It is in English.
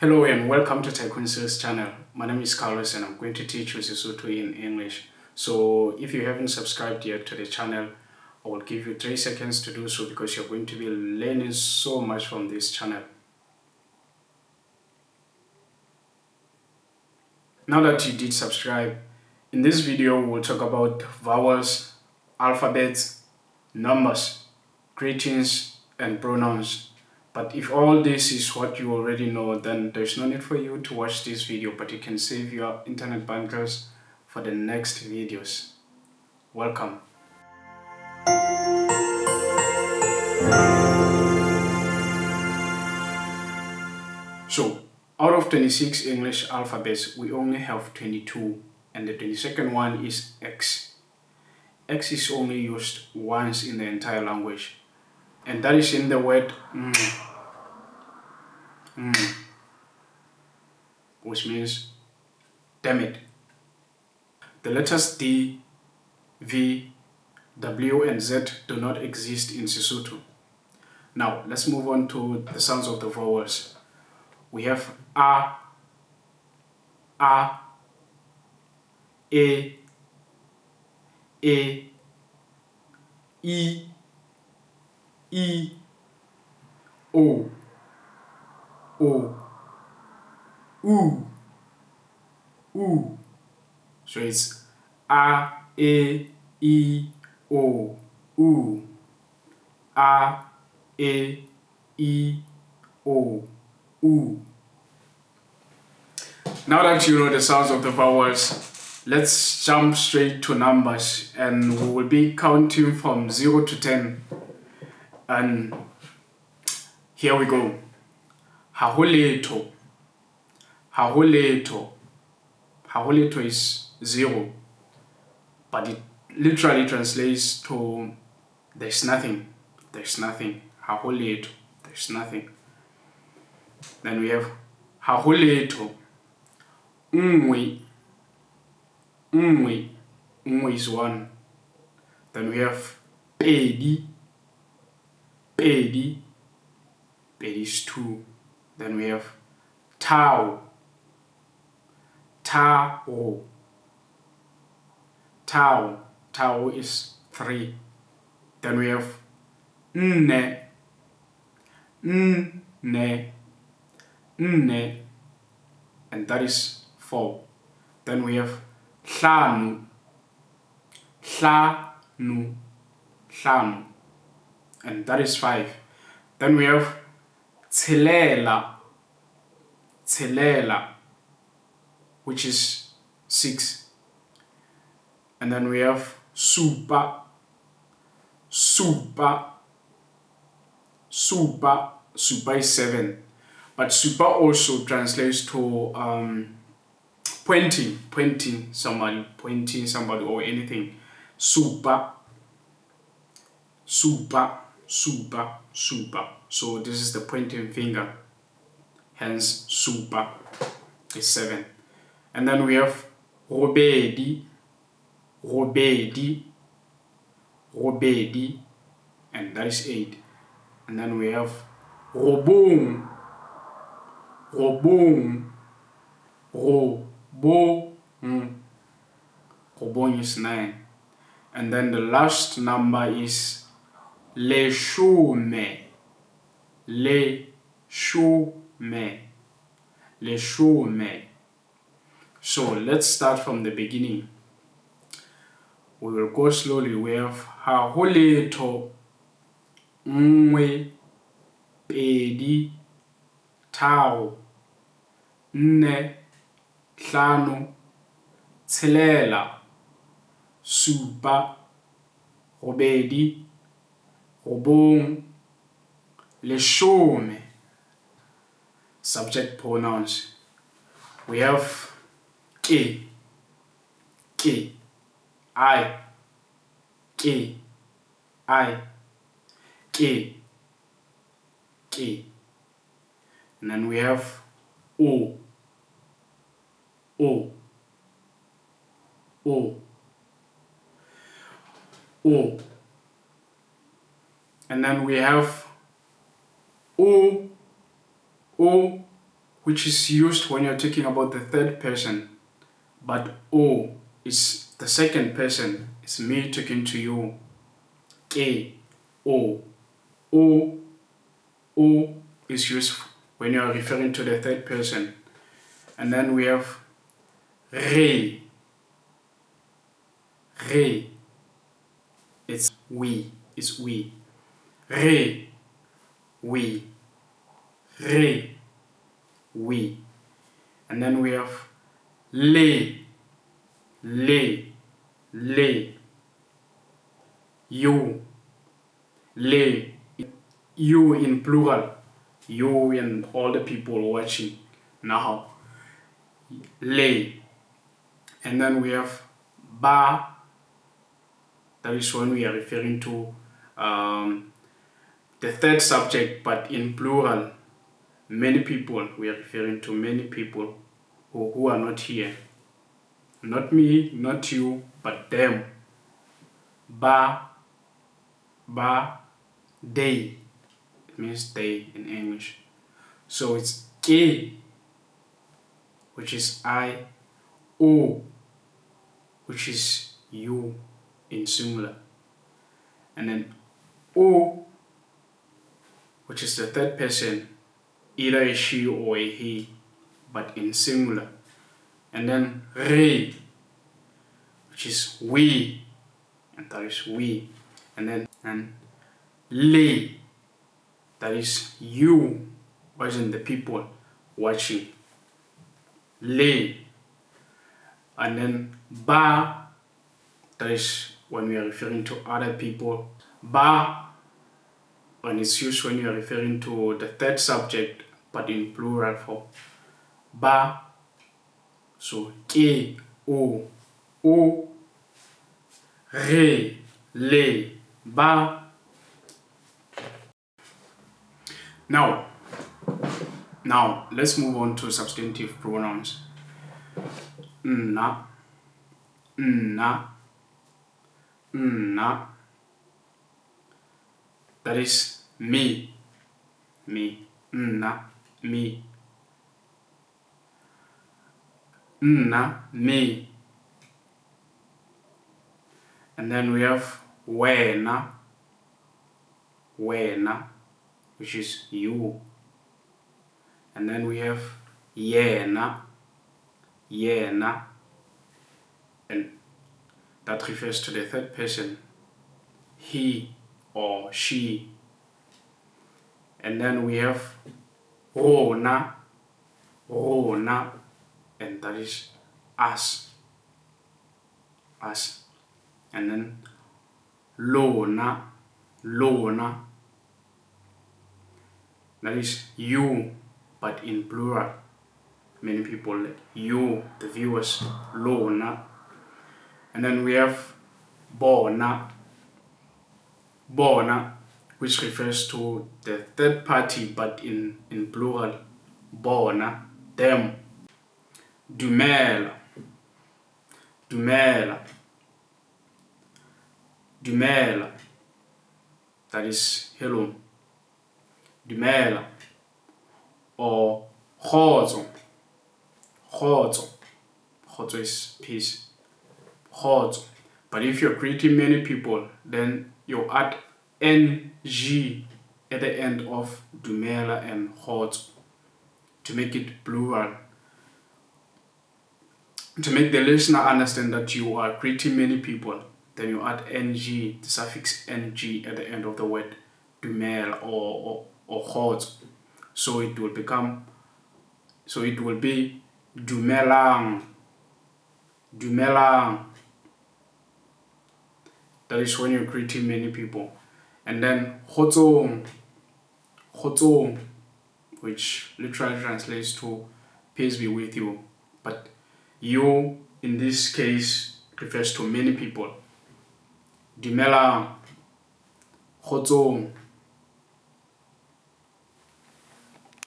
Hello and welcome to Tycoonseries channel. My name is Carlos and I'm going to teach you Sesotho in English. So if you haven't subscribed yet to the channel, I will give you 3 seconds to do so because you're going to be learning so much from this channel. Now that you did subscribe, in this video we'll talk about vowels, alphabets, numbers, greetings, and pronouns. But if all this is what you already know, then there's no need for you to watch this video, but you can save your internet bundles for the next videos. Welcome. So, out of 26 English alphabets, we only have 22, and the 22nd one is X. X is only used once in the entire language, and that is in the word which means damn it. The letters D, V, W, and Z do not exist in Sesotho. Now, let's move on to the sounds of the vowels. We have A, E, I, O, U. So it's A, E, I, O, U. A, E, I, O, U. Now that you know the sounds of the vowels, let's jump straight to numbers, and we will be counting from 0 to 10. And here we go. Haholeto. Haholeto. Haholeto is 0, but it literally translates to there's nothing. There's nothing. Haholeto. There's nothing. Then we have haholeto. Unwe. Unwe. Unwe is 1. Then we have pedi. Pedi. Pedi is 2. Then we have tau. Tau. Tau. Tau is 3. Then we have nne. Nne. Nne. And that is 4. Then we have hlanu. Hlanu. Hlanu. And that is 5. Then we have tshelela. Tshelela, which is 6. And then we have supa. Supa. Supa. Supa is 7. But supa also translates to pointing somebody, or anything. Supa. Supa. Supa. Supa. So this is the pointing finger. Hence supa is 7. And then we have robedi. Robedi. Robedi. And that is 8. And then we have robong. Robong. Robong. Robong is 9. And then the last number is leshome. Leshome. Leshome. So let's start from the beginning. We will go slowly. We have haholeto. Nwe. Pedi. Tau. Nne. Hlanu. Tshelela. Supa. Robedi. Robong. Leshome. Subject pronouns. We have ke. Ke. I. Ke. I. Ke. Ke. And then we have o. O. O. O. And then we have O, which is used when you're talking about the third person, but O is the second person. It's me talking to you. K, O. O is used when you are referring to the third person. And then we have re. Re. It's we. It's we. Re. We. Re. We. And then we have le. Le. Le. You. Le. You in plural. You and all the people watching now. Le. And then we have ba. That is when we are referring to the third subject, but in plural. Many people. We are referring to many people who are not here. Not me, not you, but them. Ba. They. It means they in English. So it's A, which is I. O, which is you in singular. And then O, which is the third person, either a she or a he, but in singular. And then re, which is we, and that is we. And then le, that is you, as in the people watching. Le. And then ba, that is when we are referring to other people. Ba, and it's used when you are referring to the third subject, but in plural form. Ba. So ke, o, re, le, ba. Now let's move on to substantive pronouns. Nna, that is me, nna, me. Nna, me. And then we have wena, which is you. And then we have yena, and that refers to the third person, he or she. And then we have rona, and that is us. And then lona, that is you, but in plural. Many people, you, the viewers, lona. And then we have bona, which refers to the third party, but in plural. Bona, them. Dumela, that is hello. Dumela. Or kgotso is peace. Kgotso. But if you're greeting many people, then you add ng at the end of dumela and kgotso to make it plural, to make the listener understand that you are greeting many people. Then you add ng, the suffix ng at the end of the word dumela or kgotso. So it will be dumelang. That is when you're greeting many people. And then kgotsong, which literally translates to peace be with you. But you, in this case, refers to many people. Dumelang, kgotsong.